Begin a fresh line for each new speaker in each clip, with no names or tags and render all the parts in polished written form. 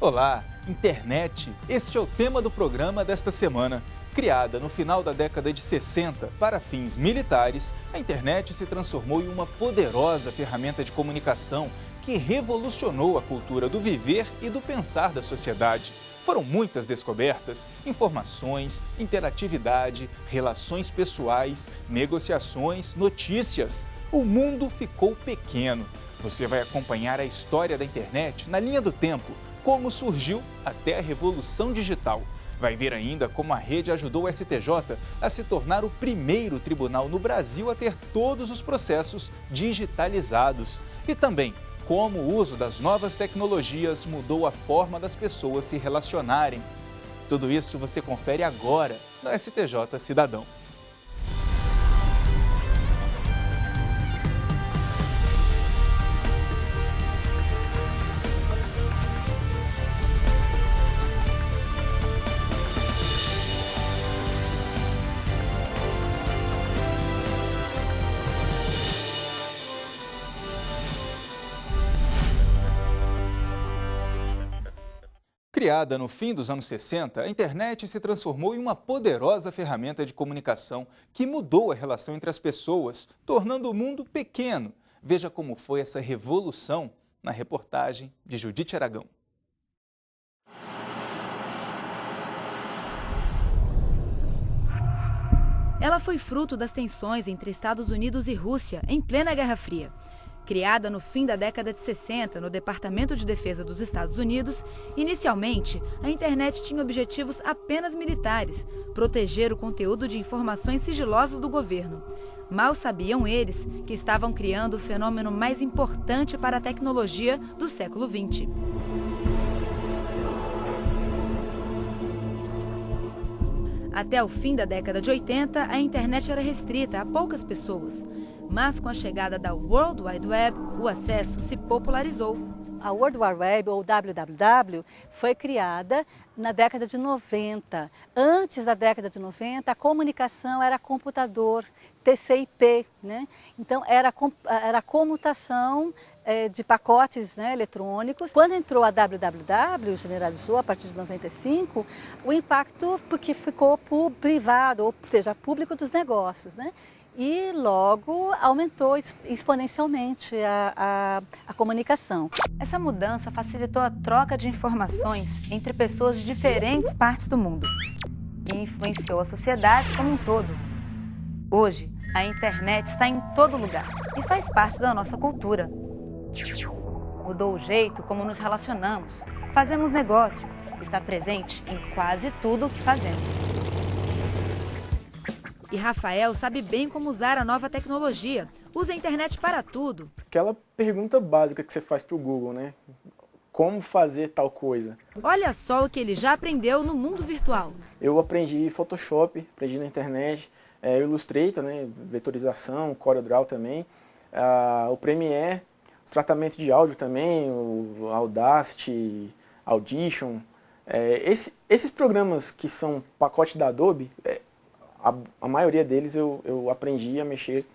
Olá, internet! Este é o tema do programa desta semana. Criada no final da década de 60 para fins militares, a internet se transformou em uma poderosa ferramenta de comunicação que revolucionou a cultura do viver e do pensar da sociedade. Foram muitas descobertas, informações, interatividade, relações pessoais, negociações, notícias. O mundo ficou pequeno. Você vai acompanhar a história da internet na linha do tempo, como surgiu até a revolução digital. Vai ver ainda como a rede ajudou o STJ a se tornar o primeiro tribunal no Brasil a ter todos os processos digitalizados. E também como o uso das novas tecnologias mudou a forma das pessoas se relacionarem. Tudo isso você confere agora no STJ Cidadão. Criada no fim dos anos 60, a internet se transformou em uma poderosa ferramenta de comunicação que mudou a relação entre as pessoas, tornando o mundo pequeno. Veja como foi essa revolução na reportagem de Judite Aragão.
Ela foi fruto das tensões entre Estados Unidos e Rússia em plena Guerra Fria. Criada no fim da década de 60 no Departamento de Defesa dos Estados Unidos, inicialmente a internet tinha objetivos apenas militares, proteger o conteúdo de informações sigilosas do governo. Mal sabiam eles que estavam criando o fenômeno mais importante para a tecnologia do século XX. Até o fim da década de 80, a internet era restrita a poucas pessoas. Mas com a chegada da World Wide Web, o acesso se popularizou.
A World Wide Web, ou WWW, foi criada na década de 90. Antes da década de 90, a comunicação era computador, TCP, né? Então era comutação de pacotes, né, eletrônicos. Quando entrou a WWW, generalizou a partir de 95, o impacto porque ficou privado, ou seja, público dos negócios, né? E logo aumentou exponencialmente a comunicação.
Essa mudança facilitou a troca de informações entre pessoas de diferentes partes do mundo e influenciou a sociedade como um todo. Hoje, a internet está em todo lugar e faz parte da nossa cultura. Mudou o jeito como nos relacionamos, fazemos negócio, está presente em quase tudo o que fazemos. E Rafael sabe bem como usar a nova tecnologia. Usa a internet para tudo.
Aquela pergunta básica que você faz para o Google, né? Como fazer tal coisa?
Olha só o que ele já aprendeu no mundo virtual.
Eu aprendi Photoshop, aprendi na internet, o Illustrator, né? Vetorização, CorelDRAW também, o Premiere, o tratamento de áudio também, o Audacity, Audition. Esses programas que são pacote da Adobe, a maioria deles eu aprendi a mexer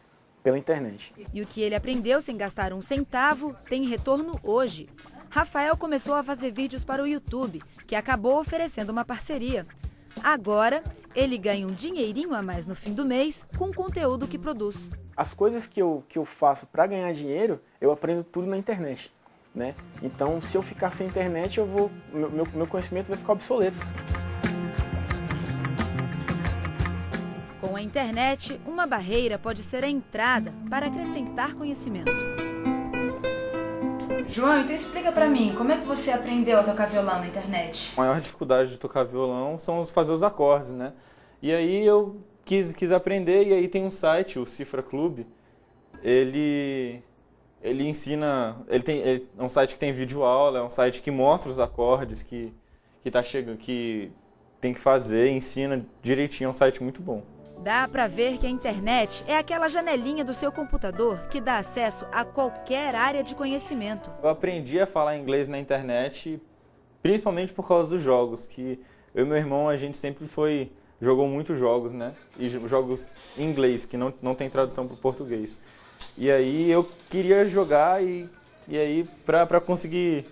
pela internet.
E o que ele aprendeu sem gastar um centavo tem retorno hoje. Rafael começou a fazer vídeos para o YouTube, que acabou oferecendo uma parceria. Agora, ele ganha um dinheirinho a mais no fim do mês com o conteúdo que produz.
As coisas que eu faço para ganhar dinheiro, eu aprendo tudo na internet, né? Então, se eu ficar sem internet, meu conhecimento vai ficar obsoleto.
Com a internet, uma barreira pode ser a entrada para acrescentar conhecimento. João, então explica pra mim, como é que você aprendeu a tocar violão na internet?
A maior dificuldade de tocar violão são fazer os acordes, né? E aí eu quis aprender, e aí tem um site, o Cifra Club, ele ensina, é um site que tem videoaula, é um site que mostra os acordes que tem que fazer, ensina direitinho, é um site muito bom.
Dá pra ver que a internet é aquela janelinha do seu computador que dá acesso a qualquer área de conhecimento.
Eu aprendi a falar inglês na internet, principalmente por causa dos jogos, que eu e meu irmão, a gente sempre jogou muitos jogos, né? E jogos em inglês, que não tem tradução para o português. E aí eu queria jogar e aí para conseguir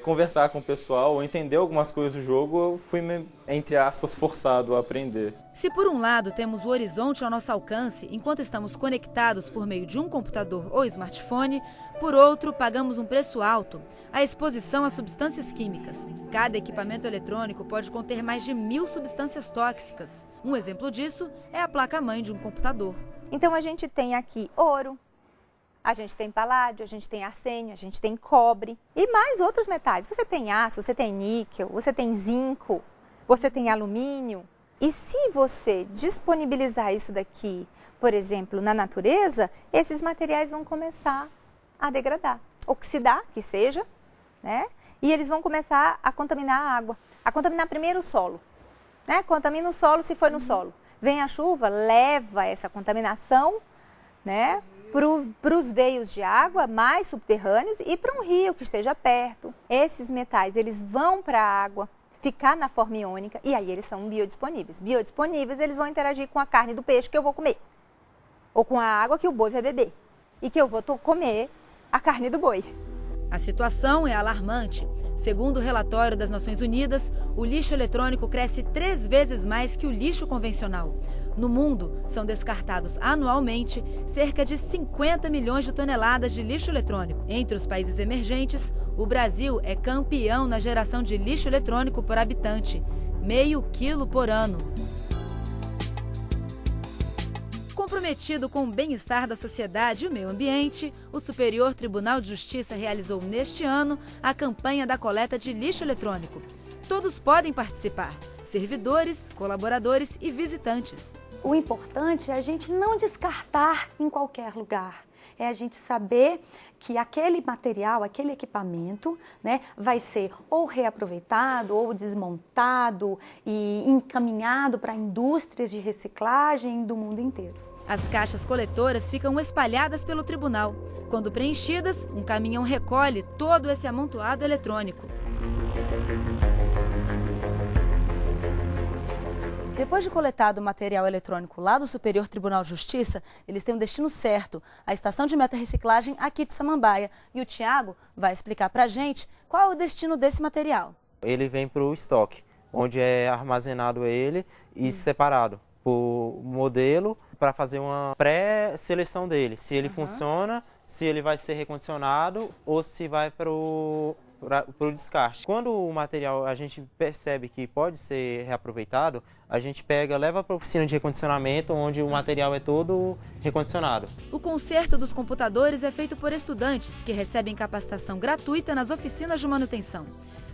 conversar com o pessoal ou entender algumas coisas do jogo, eu fui, entre aspas, forçado a aprender.
Se por um lado temos o horizonte ao nosso alcance enquanto estamos conectados por meio de um computador ou smartphone, por outro, pagamos um preço alto, a exposição a substâncias químicas. Cada equipamento eletrônico pode conter mais de 1000 substâncias tóxicas. Um exemplo disso é a placa-mãe de um computador.
Então a gente tem aqui ouro, a gente tem paládio, a gente tem arsênio, a gente tem cobre e mais outros metais. Você tem aço, você tem níquel, você tem zinco, você tem alumínio. E se você disponibilizar isso daqui, por exemplo, na natureza, esses materiais vão começar a degradar, oxidar, que seja, né? E eles vão começar a contaminar a água, a contaminar primeiro o solo, né? Contamina o solo se for no solo. Vem a chuva, leva essa contaminação, né, para os veios de água mais subterrâneos e para um rio que esteja perto. Esses metais, eles vão para a água, ficar na forma iônica e aí eles são biodisponíveis. Biodisponíveis, eles vão interagir com a carne do peixe que eu vou comer, ou com a água que o boi vai beber e que eu vou comer a carne do boi.
A situação é alarmante. Segundo o relatório das Nações Unidas, o lixo eletrônico cresce 3 vezes mais que o lixo convencional. No mundo, são descartados anualmente cerca de 50 milhões de toneladas de lixo eletrônico. Entre os países emergentes, o Brasil é campeão na geração de lixo eletrônico por habitante, 0,5 quilo por ano. Comprometido com o bem-estar da sociedade e o meio ambiente, o Superior Tribunal de Justiça realizou neste ano a campanha da coleta de lixo eletrônico. Todos podem participar: servidores, colaboradores e visitantes.
O importante é a gente não descartar em qualquer lugar. É a gente saber que aquele material, aquele equipamento, né, vai ser ou reaproveitado ou desmontado e encaminhado para indústrias de reciclagem do mundo inteiro.
As caixas coletoras ficam espalhadas pelo tribunal. Quando preenchidas, um caminhão recolhe todo esse amontoado eletrônico. Depois de coletado o material eletrônico lá do Superior Tribunal de Justiça, eles têm um destino certo, a estação de meta-reciclagem aqui de Samambaia. E o Tiago vai explicar pra gente qual é o destino desse material.
Ele vem para o estoque, onde é armazenado ele e separado por modelo para fazer uma pré-seleção dele. Se ele funciona, se ele vai ser recondicionado ou se vai para o descarte. Quando o material a gente percebe que pode ser reaproveitado, a gente pega, leva para a oficina de recondicionamento, onde o material é todo recondicionado.
O conserto dos computadores é feito por estudantes que recebem capacitação gratuita nas oficinas de manutenção.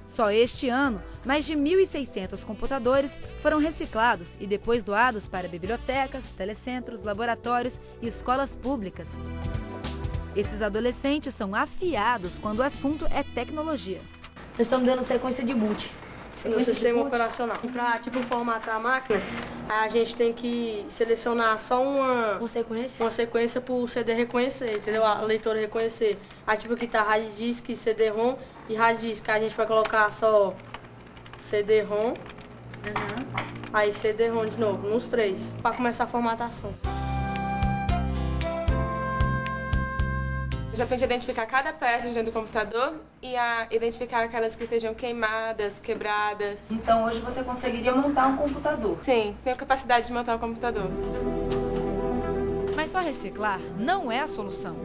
Só este ano, mais de 1.600 computadores foram reciclados e depois doados para bibliotecas, telecentros, laboratórios e escolas públicas. Esses adolescentes são afiados quando o assunto é tecnologia.
Nós estamos dando sequência de boot.
No sistema operacional. Para formatar a máquina, a gente tem que selecionar só uma sequência para o CD reconhecer, entendeu? A leitora reconhecer. Aí aqui tá hard disk, CD-ROM e hard disk. A gente vai colocar só CD-ROM, aí CD-ROM de novo, nos 3, para começar a formatação.
Eu já aprendi a identificar cada peça dentro do computador e a identificar aquelas que sejam queimadas, quebradas.
Então hoje você conseguiria montar um computador?
Sim, tenho capacidade de montar um computador.
Mas só reciclar não é a solução.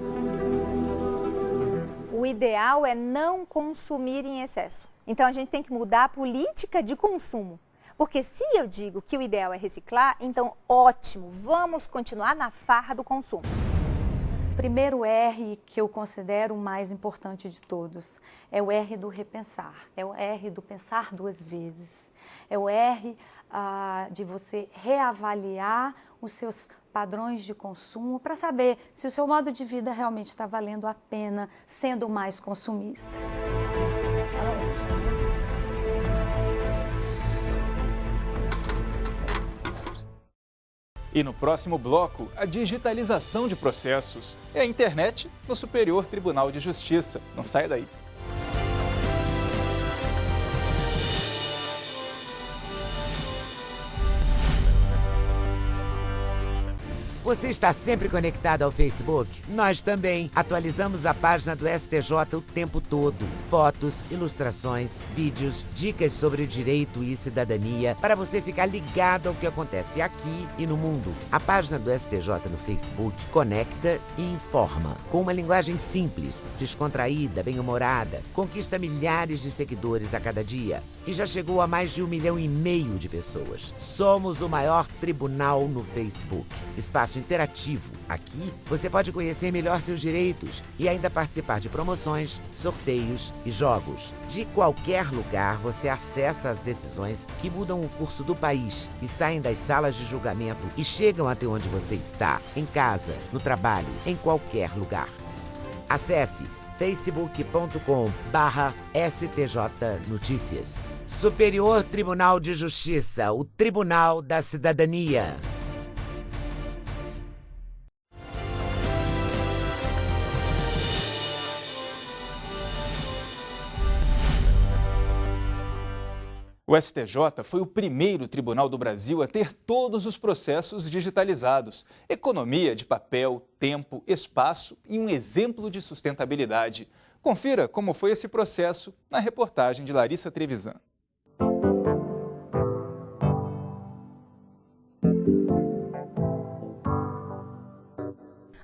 O ideal é não consumir em excesso. Então a gente tem que mudar a política de consumo. Porque se eu digo que o ideal é reciclar, então ótimo, vamos continuar na farra do consumo.
O primeiro R que eu considero o mais importante de todos é o R do repensar, é o R do pensar 2 vezes, é o R de você reavaliar os seus padrões de consumo para saber se o seu modo de vida realmente está valendo a pena, sendo mais consumista.
E no próximo bloco, a digitalização de processos. É a internet no Superior Tribunal de Justiça. Não sai daí.
Você está sempre conectado ao Facebook? Nós também. Atualizamos a página do STJ o tempo todo. Fotos, ilustrações, vídeos, dicas sobre direito e cidadania para você ficar ligado ao que acontece aqui e no mundo. A página do STJ no Facebook conecta e informa. Com uma linguagem simples, descontraída, bem-humorada, conquista milhares de seguidores a cada dia e já chegou a mais de 1,5 milhão de pessoas. Somos o maior tribunal no Facebook. Espaço interativo. Aqui você pode conhecer melhor seus direitos e ainda participar de promoções, sorteios e jogos. De qualquer lugar você acessa as decisões que mudam o curso do país e saem das salas de julgamento e chegam até onde você está, em casa, no trabalho, em qualquer lugar. Acesse facebook.com/STJ Notícias. Superior Tribunal de Justiça, o Tribunal da Cidadania.
O STJ foi o primeiro tribunal do Brasil a ter todos os processos digitalizados. Economia de papel, tempo, espaço e um exemplo de sustentabilidade. Confira como foi esse processo na reportagem de Larissa Trevisan.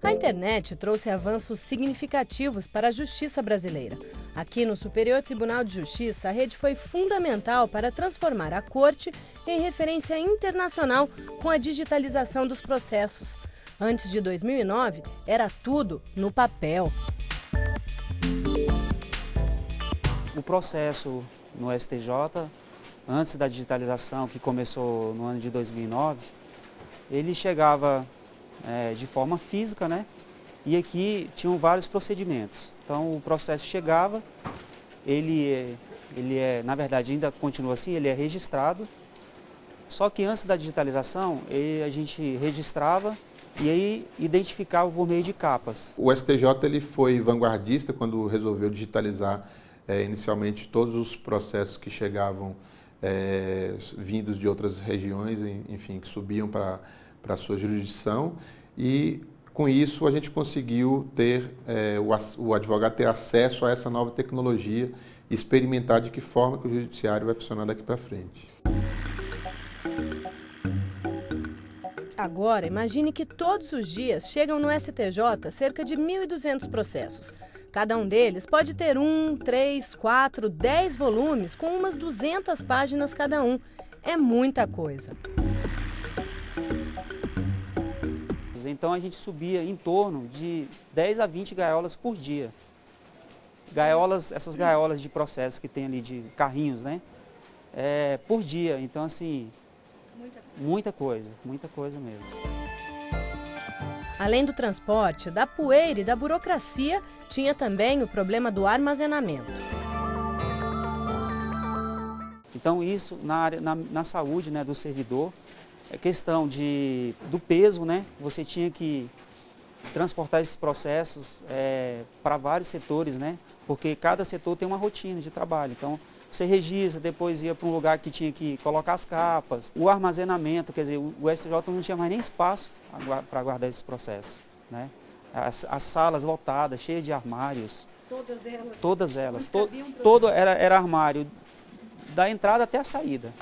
A internet trouxe avanços significativos para a justiça brasileira. Aqui no Superior Tribunal de Justiça, a rede foi fundamental para transformar a Corte em referência internacional com a digitalização dos processos. Antes de 2009, era tudo no papel.
O processo no STJ, antes da digitalização, que começou no ano de 2009, ele chegava de forma física, né? E aqui tinham vários procedimentos. Então o processo chegava, na verdade ainda continua assim, ele é registrado, só que antes da digitalização a gente registrava e aí identificava por meio de capas.
O STJ ele foi vanguardista quando resolveu digitalizar inicialmente todos os processos que chegavam vindos de outras regiões, enfim, que subiam para a sua jurisdição, e com isso a gente conseguiu ter o advogado ter acesso a essa nova tecnologia e experimentar de que forma que o judiciário vai funcionar daqui para frente.
Agora, imagine que todos os dias chegam no STJ cerca de 1.200 processos. Cada um deles pode ter 1, 3, 4, 10 volumes com umas 200 páginas cada um. É muita coisa.
Então a gente subia em torno de 10 a 20 gaiolas por dia. Essas gaiolas de processos que tem ali de carrinhos, né? Por dia. Então assim, muita coisa mesmo.
Além do transporte, da poeira e da burocracia, tinha também o problema do armazenamento.
Então isso na saúde, né, do servidor, é questão do peso, né? Você tinha que transportar esses processos para vários setores, né? Porque cada setor tem uma rotina de trabalho. Então, você registra, depois ia para um lugar que tinha que colocar as capas. O armazenamento, quer dizer, o STJ não tinha mais nem espaço para guardar esses processos, né? As salas lotadas, cheias de armários. Todas elas. Todo era armário, da entrada até a saída.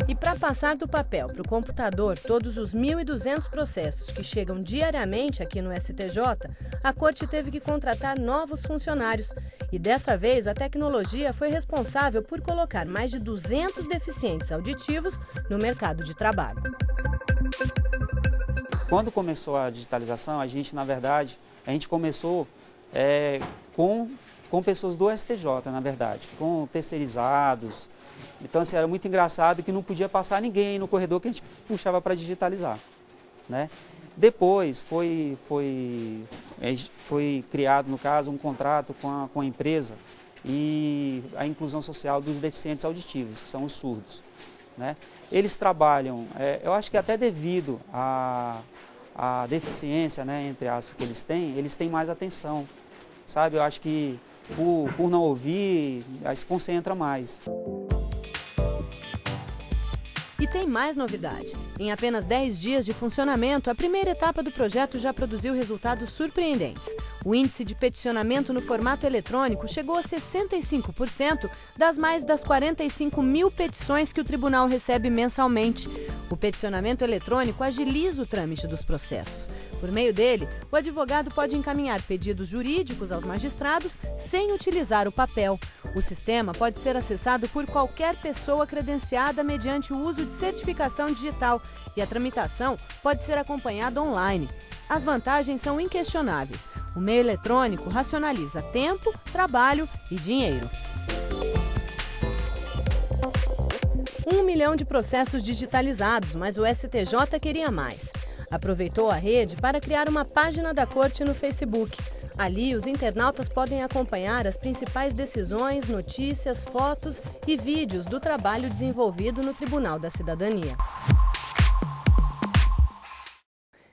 E para passar do papel para o computador todos os 1.200 processos que chegam diariamente aqui no STJ, a Corte teve que contratar novos funcionários. E dessa vez a tecnologia foi responsável por colocar mais de 200 deficientes auditivos no mercado de trabalho.
Quando começou a digitalização, a gente começou com pessoas do STJ, na verdade, com terceirizados. Então, assim, era muito engraçado que não podia passar ninguém no corredor que a gente puxava para digitalizar, né? Depois foi criado, no caso, um contrato com a empresa e a inclusão social dos deficientes auditivos, que são os surdos, né? Eles trabalham, eu acho que até devido à deficiência, né, entre aspas, que eles têm mais atenção, sabe? Eu acho que por não ouvir, aí se concentra mais.
E tem mais novidade. Em apenas 10 dias de funcionamento, a primeira etapa do projeto já produziu resultados surpreendentes. O índice de peticionamento no formato eletrônico chegou a 65% das mais das 45 mil petições que o tribunal recebe mensalmente. O peticionamento eletrônico agiliza o trâmite dos processos. Por meio dele, o advogado pode encaminhar pedidos jurídicos aos magistrados sem utilizar o papel. O sistema pode ser acessado por qualquer pessoa credenciada mediante o uso de certificação digital e a tramitação pode ser acompanhada online. As vantagens são inquestionáveis. O meio eletrônico racionaliza tempo, trabalho e dinheiro. 1 milhão de processos digitalizados, mas o STJ queria mais. Aproveitou a rede para criar uma página da Corte no Facebook. Ali, os internautas podem acompanhar as principais decisões, notícias, fotos e vídeos do trabalho desenvolvido no Tribunal da Cidadania.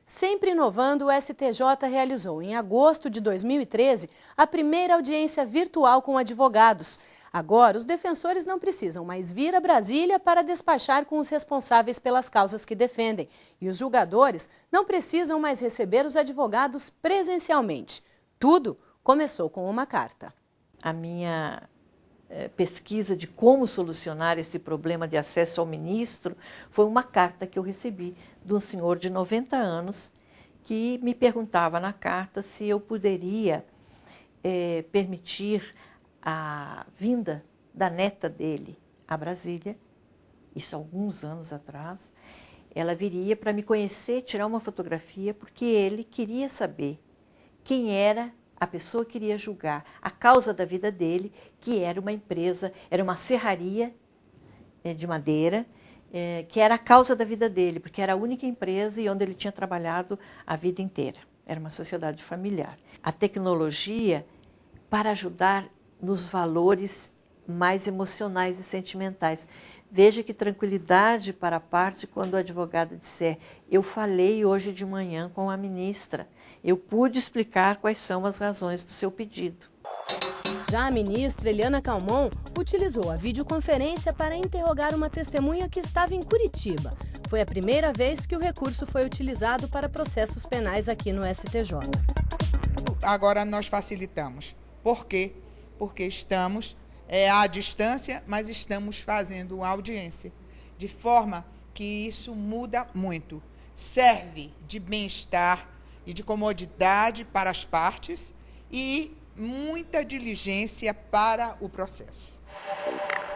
Sempre inovando, o STJ realizou, em agosto de 2013, a primeira audiência virtual com advogados. Agora, os defensores não precisam mais vir a Brasília para despachar com os responsáveis pelas causas que defendem. E os julgadores não precisam mais receber os advogados presencialmente. Tudo começou com uma carta.
A minha pesquisa de como solucionar esse problema de acesso ao ministro foi uma carta que eu recebi de um senhor de 90 anos que me perguntava na carta se eu poderia permitir a vinda da neta dele a Brasília, isso há alguns anos atrás. Ela viria para me conhecer, tirar uma fotografia, porque ele queria saber quem era a pessoa que iria julgar a causa da vida dele, que era uma empresa, era uma serraria de madeira, que era a causa da vida dele, porque era a única empresa e onde ele tinha trabalhado a vida inteira. Era uma sociedade familiar. A tecnologia para ajudar nos valores mais emocionais e sentimentais. Veja que tranquilidade para a parte quando o advogado disser: eu falei hoje de manhã com a ministra, eu pude explicar quais são as razões do seu pedido.
Já a ministra Eliana Calmon utilizou a videoconferência para interrogar uma testemunha que estava em Curitiba. Foi a primeira vez que o recurso foi utilizado para processos penais aqui no STJ.
Agora nós facilitamos. Por quê? Porque estamos à distância, mas estamos fazendo audiência, de forma que isso muda muito. Serve de bem-estar e de comodidade para as partes e muita diligência para o processo.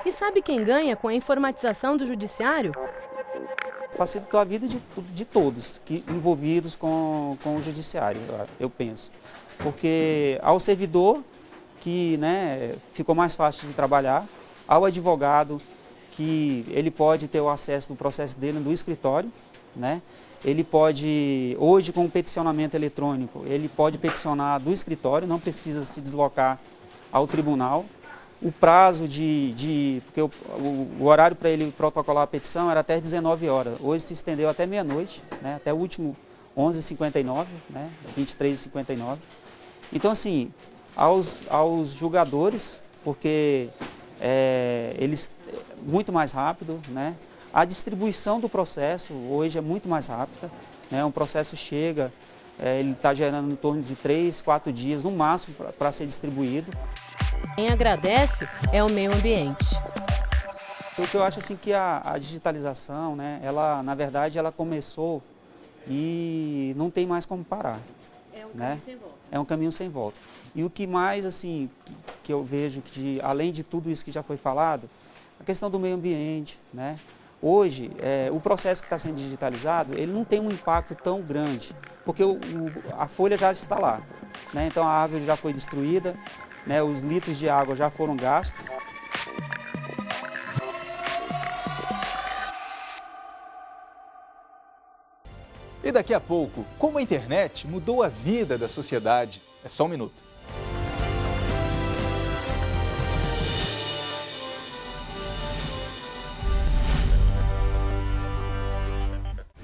E sabe quem ganha com a informatização do judiciário?
Facilitou a vida de todos envolvidos com o judiciário, eu penso. Porque ao servidor, que ficou mais fácil de trabalhar, ao advogado, que ele pode ter o acesso do processo dele do escritório, ele pode, hoje com o peticionamento eletrônico, ele pode peticionar do escritório, não precisa se deslocar ao tribunal. O prazo porque o horário para ele protocolar a petição era até 19 horas, hoje se estendeu até meia-noite, até o último 11h59, 23h59. Então, assim, aos julgadores, porque eles muito mais rápido, a distribuição do processo hoje é muito mais rápida, um processo chega, ele está gerando em torno de 3, 4 dias no máximo para ser distribuído.
Quem agradece é o meio ambiente.
O que eu acho assim que a digitalização, ela na verdade ela começou e não tem mais como parar.
É um caminho sem volta.
É um caminho sem volta. E o que mais, assim, que eu vejo, que além de tudo isso que já foi falado, a questão do meio ambiente, Hoje, o processo que está sendo digitalizado, ele não tem um impacto tão grande, porque a folha já está lá, Então a árvore já foi destruída, os litros de água já foram gastos.
E daqui a pouco, como a internet mudou a vida da sociedade. É só um minuto.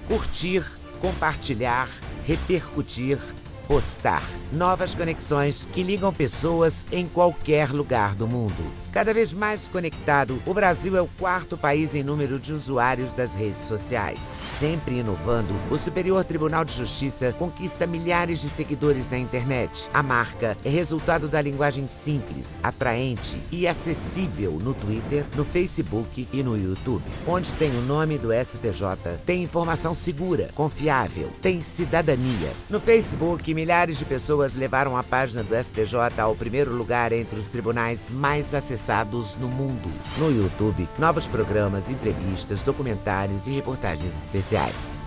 Curtir, compartilhar, repercutir. Postar. Novas conexões que ligam pessoas em qualquer lugar do mundo. Cada vez mais conectado, o Brasil é o 4º país em número de usuários das redes sociais. Sempre inovando, o Superior Tribunal de Justiça conquista milhares de seguidores na internet. A marca é resultado da linguagem simples, atraente e acessível no Twitter, no Facebook e no YouTube. Onde tem o nome do STJ, tem informação segura, confiável, tem cidadania. No Facebook, milhares de pessoas levaram a página do STJ ao primeiro lugar entre os tribunais mais acessados no mundo. No YouTube, novos programas, entrevistas, documentários e reportagens especiais.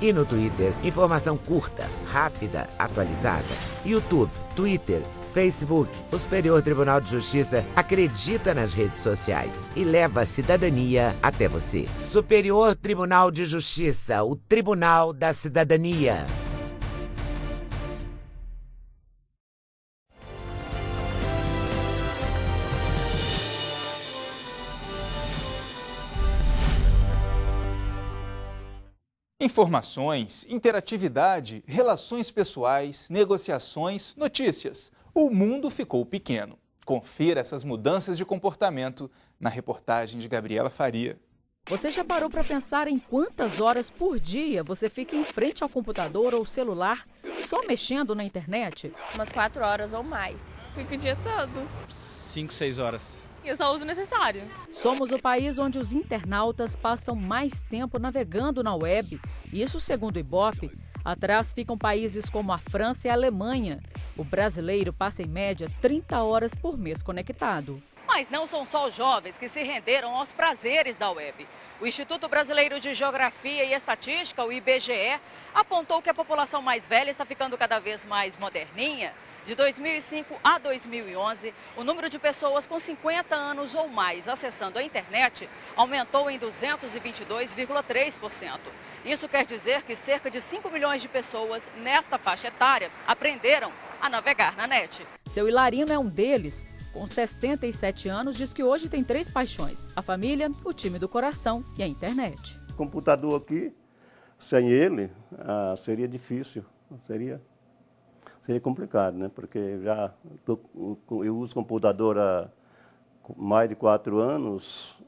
E no Twitter, informação curta, rápida, atualizada. YouTube, Twitter, Facebook, o Superior Tribunal de Justiça acredita nas redes sociais e leva a cidadania até você. Superior Tribunal de Justiça, o Tribunal da Cidadania.
Informações, interatividade, relações pessoais, negociações, notícias. O mundo ficou pequeno. Confira essas mudanças de comportamento na reportagem de Gabriela Faria.
Você já parou para pensar em quantas horas por dia você fica em frente ao computador ou celular só mexendo na internet?
Umas 4 horas ou mais.
Fico o dia todo.
5, 6 horas.
Eu só uso o necessário.
Somos o país onde os internautas passam mais tempo navegando na web. Isso segundo o Ibope. Atrás ficam países como a França e a Alemanha. O brasileiro passa em média 30 horas por mês conectado.
Mas não são só os jovens que se renderam aos prazeres da web. O Instituto Brasileiro de Geografia e Estatística, o IBGE, apontou que a população mais velha está ficando cada vez mais moderninha. De 2005 a 2011, o número de pessoas com 50 anos ou mais acessando a internet aumentou em 222,3%. Isso quer dizer que cerca de 5 milhões de pessoas nesta faixa etária aprenderam a navegar na net.
Seu Hilarino é um deles. Com 67 anos, diz que hoje tem 3 paixões: a família, o time do coração e a internet.
O computador aqui, sem ele, seria difícil, seria complicado, né? Porque eu uso computador há mais de 4 anos,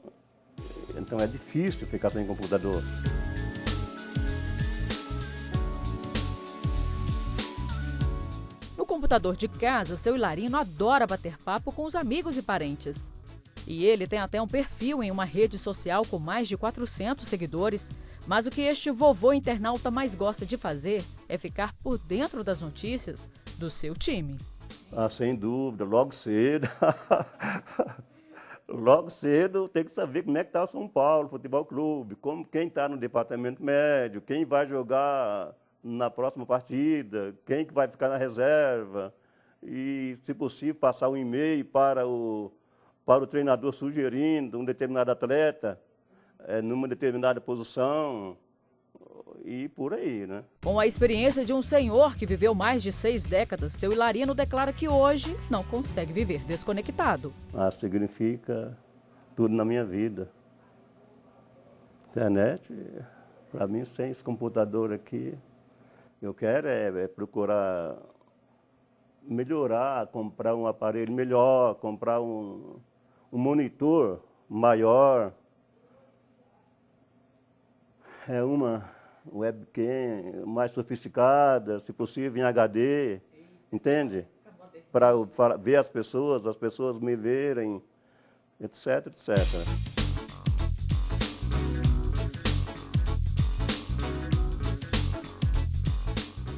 então é difícil ficar sem computador.
No computador de casa, seu Hilarino adora bater papo com os amigos e parentes. E ele tem até um perfil em uma rede social com mais de 400 seguidores. Mas o que este vovô internauta mais gosta de fazer é ficar por dentro das notícias do seu time.
Sem dúvida, logo cedo. Logo cedo tem que saber como é que está o São Paulo Futebol Clube, quem está no departamento médio, quem vai jogar na próxima partida, quem que vai ficar na reserva. E, se possível, passar um e-mail para o treinador sugerindo um determinado atleta numa determinada posição e por aí, né?
Com a experiência de um senhor que viveu mais de 6 décadas, seu Hilarino declara que hoje não consegue viver desconectado.
Significa tudo na minha vida. Internet, para mim, sem esse computador aqui, eu quero procurar melhorar, comprar um aparelho melhor, comprar um monitor maior. Uma webcam mais sofisticada, se possível em HD, entende? Para ver as pessoas me verem, etc, etc.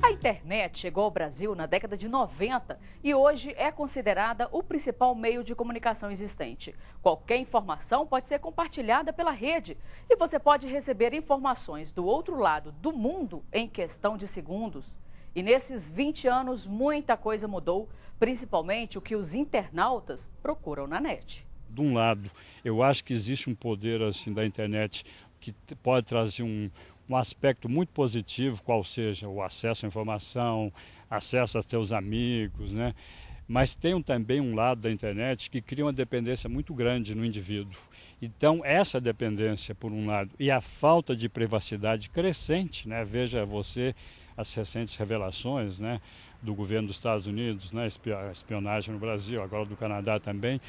A internet chegou ao Brasil na década de 90 e hoje é considerada o principal meio de comunicação existente. Qualquer informação pode ser compartilhada pela rede e você pode receber informações do outro lado do mundo em questão de segundos. E nesses 20 anos, muita coisa mudou, principalmente o que os internautas procuram na net.
De um lado, eu acho que existe um poder assim da internet que pode trazer um aspecto muito positivo, qual seja o acesso à informação, acesso aos teus amigos, né? mas tem também um lado da internet que cria uma dependência muito grande no indivíduo. Então, essa dependência, por um lado, e a falta de privacidade crescente, né? Veja você as recentes revelações, né, do governo dos Estados Unidos, né, espionagem no Brasil, agora do Canadá também,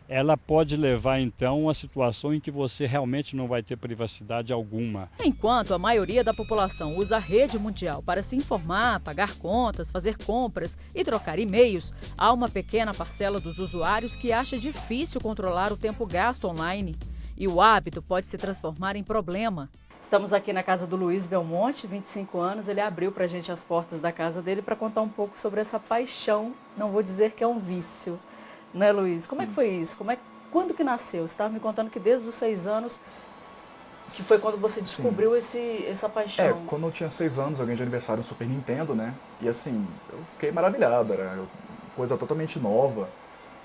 ela pode levar então a situação em que você realmente não vai ter privacidade alguma.
Enquanto a maioria da população usa a rede mundial para se informar, pagar contas, fazer compras e trocar e-mails, há uma pequena parcela dos usuários que acha difícil controlar o tempo gasto online. E o hábito pode se transformar em problema. Estamos aqui na casa do Luiz Belmonte, 25 anos. Ele abriu para a gente as portas da casa dele para contar um pouco sobre essa paixão, não vou dizer que é um vício, né, Luiz? Como é que foi isso? Quando que nasceu? Você estava me contando que desde os 6 anos, que foi quando você descobriu essa paixão.
Quando eu tinha 6 anos, eu ganhei de aniversário um Super Nintendo, né? E assim, eu fiquei maravilhado, era coisa totalmente nova.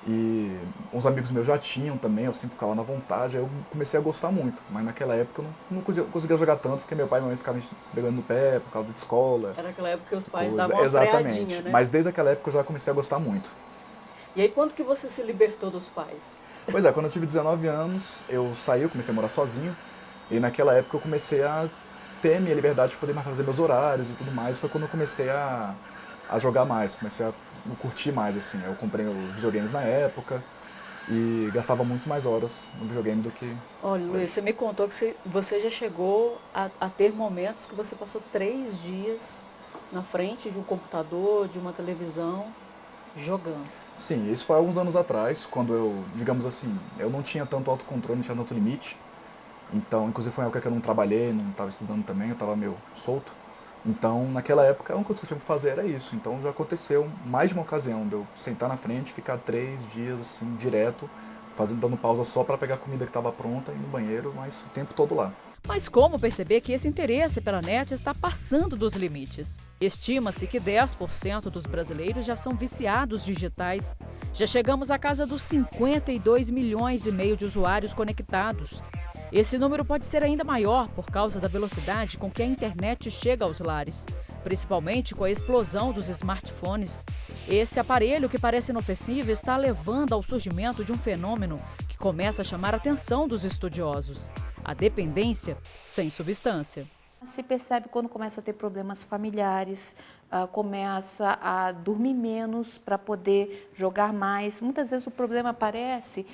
E uns amigos meus já tinham também, eu sempre ficava na vontade, aí eu comecei a gostar muito. Mas naquela época eu não conseguia jogar tanto, porque meu pai e minha mãe ficavam me pegando no pé por causa de escola.
Era aquela época que os pais davam uma
Exatamente,
freadinha, né?
Mas desde aquela época eu já comecei a gostar muito.
E aí, quando que você se libertou dos pais?
Pois é, quando eu tive 19 anos, eu saí, eu comecei a morar sozinho. E naquela época eu comecei a ter a minha liberdade de poder mais fazer meus horários e tudo mais. Foi quando eu comecei a jogar mais, comecei a curtir mais, assim. Eu comprei os videogames na época e gastava muito mais horas no videogame do que...
Olha, Luiz, você me contou que você já chegou a ter momentos que você passou 3 dias na frente de um computador, de uma televisão, jogando.
Sim, isso foi alguns anos atrás, quando eu, digamos assim, eu não tinha tanto autocontrole, não tinha tanto limite. Então, inclusive foi uma época que eu não trabalhei, não estava estudando também, eu estava meio solto. Então, naquela época, a única coisa que eu tinha que fazer era isso. Então, já aconteceu mais de uma ocasião de eu sentar na frente, ficar 3 dias, assim, direto, dando pausa só para pegar a comida que estava pronta e ir no banheiro, mas o tempo todo lá.
Mas como perceber que esse interesse pela net está passando dos limites? Estima-se que 10% dos brasileiros já são viciados digitais. Já chegamos à casa dos 52 milhões e meio de usuários conectados. Esse número pode ser ainda maior por causa da velocidade com que a internet chega aos lares, principalmente com a explosão dos smartphones. Esse aparelho, que parece inofensivo, está levando ao surgimento de um fenômeno que começa a chamar a atenção dos estudiosos: a dependência sem substância.
Se percebe quando começa a ter problemas familiares, começa a dormir menos para poder jogar mais. Muitas vezes o problema aparece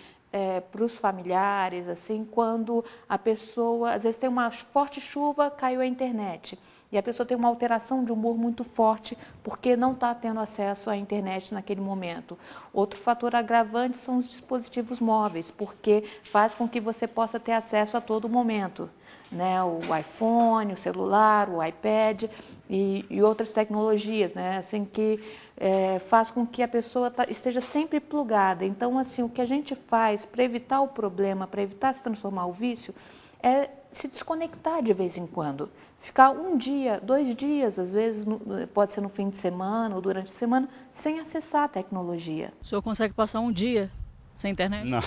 para os familiares, assim, quando a pessoa, às vezes tem uma forte chuva, caiu a internet, e a pessoa tem uma alteração de humor muito forte porque não está tendo acesso à internet naquele momento. Outro fator agravante são os dispositivos móveis, porque faz com que você possa ter acesso a todo momento, né? O iPhone, o celular, o iPad e outras tecnologias, né? Assim, que faz com que a pessoa esteja sempre plugada. Então, assim, o que a gente faz para evitar o problema, para evitar se transformar o vício, é se desconectar de vez em quando. Ficar 1 dia, 2 dias, às vezes, pode ser no fim de semana ou durante a semana, sem acessar a tecnologia.
O senhor consegue passar 1 dia sem internet?
Não.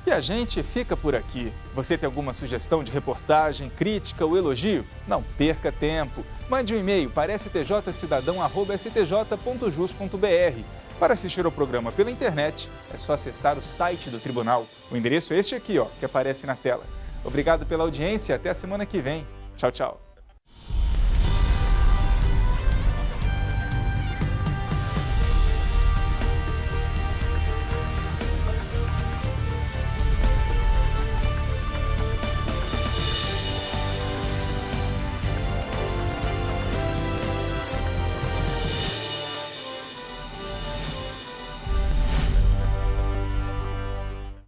E a gente fica por aqui. Você tem alguma sugestão de reportagem, crítica ou elogio? Não perca tempo. Mande um e-mail para stjcidadão@stj.jus.br. Para assistir ao programa pela internet, é só acessar o site do Tribunal. O endereço é este aqui, que aparece na tela. Obrigado pela audiência e até a semana que vem. Tchau, tchau.